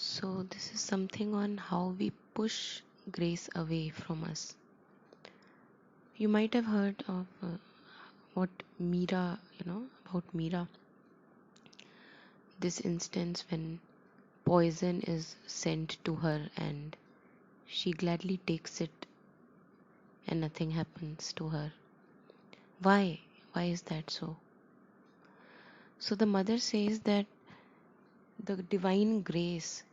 So, this is something on how we push grace away from us. You might have heard of what Meera, about Meera. This instance when poison is sent to her and she gladly takes it and nothing happens to her. Why? Why is that so? So, the mother says that the divine grace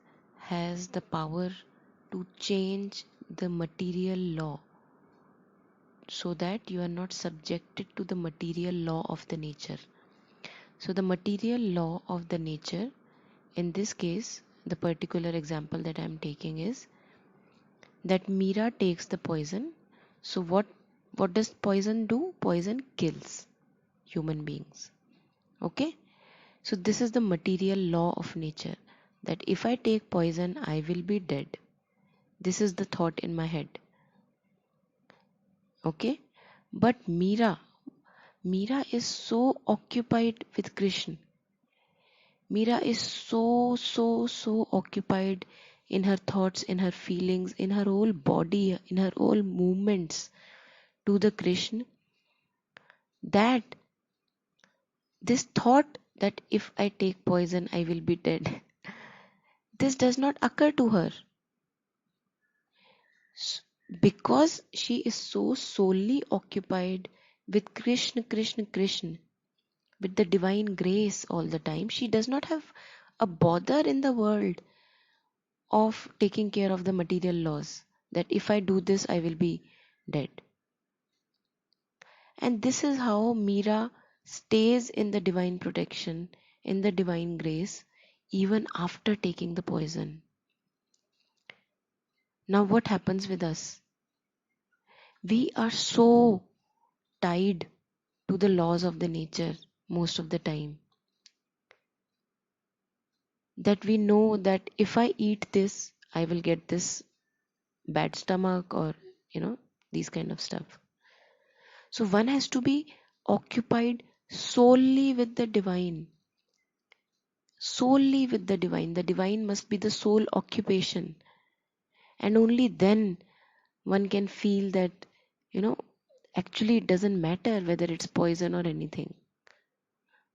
has the power to change the material law so that you are not subjected to the material law of the nature. So the material law of the nature, in this case, the particular example that I am taking is that Meera takes the poison. So what does poison do? Poison kills human beings. Okay? So this is the material law of nature, that if I take poison, I will be dead. This is the thought in my head. Okay? But Meera is so occupied with Krishna. Meera is so occupied in her thoughts, in her feelings, in her whole body, in her whole movements to the Krishna, that this thought that if I take poison I will be dead, this does not occur to her. Because she is so solely occupied with Krishna, with the divine grace all the time, she does not have a bother in the world of taking care of the material laws, that if I do this I will be dead. And this is how Meera stays in the divine protection, in the divine grace, even after taking the poison. Now what happens with us? We are so tied to the laws of the nature most of the time that we know that if I eat this I will get this bad stomach, or these kind of stuff. So one has to be occupied solely with the divine, solely with the divine. The divine must be the sole occupation, and only then one can feel that you know actually it doesn't matter whether it's poison or anything.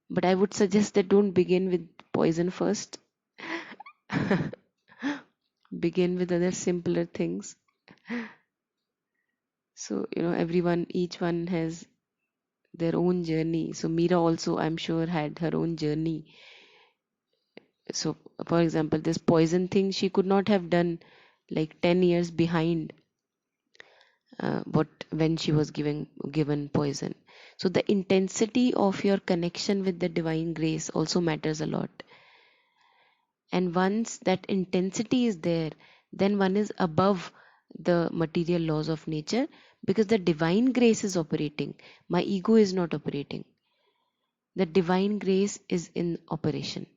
But I would suggest that don't begin with poison first. Begin with other simpler things. So everyone, each one has their own journey. So Meera also, I'm sure, had her own journey. So for example, this poison thing she could not have done like 10 years behind what when she was given poison. So the intensity of your connection with the divine grace also matters a lot. And once that intensity is there, then one is above the material laws of nature, because the divine grace is operating. My ego is not operating. The divine grace is in operation,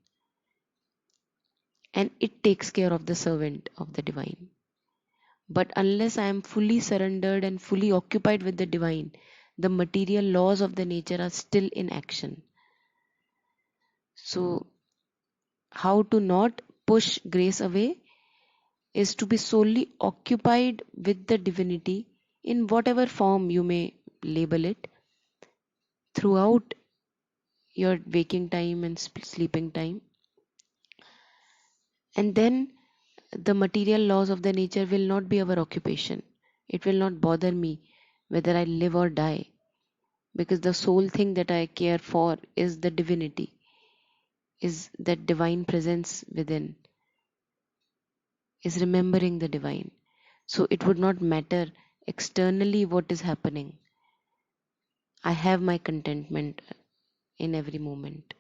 and it takes care of the servant of the divine. But unless I am fully surrendered and fully occupied with the divine, the material laws of the nature are still in action. So how to not push grace away is to be solely occupied with the divinity in whatever form you may label it, throughout your waking time and sleeping time. And then the material laws of the nature will not be our occupation. It will not bother me whether I live or die, because the sole thing that I care for is the divinity, is that divine presence within, is remembering the divine. So it would not matter externally what is happening. I have my contentment in every moment.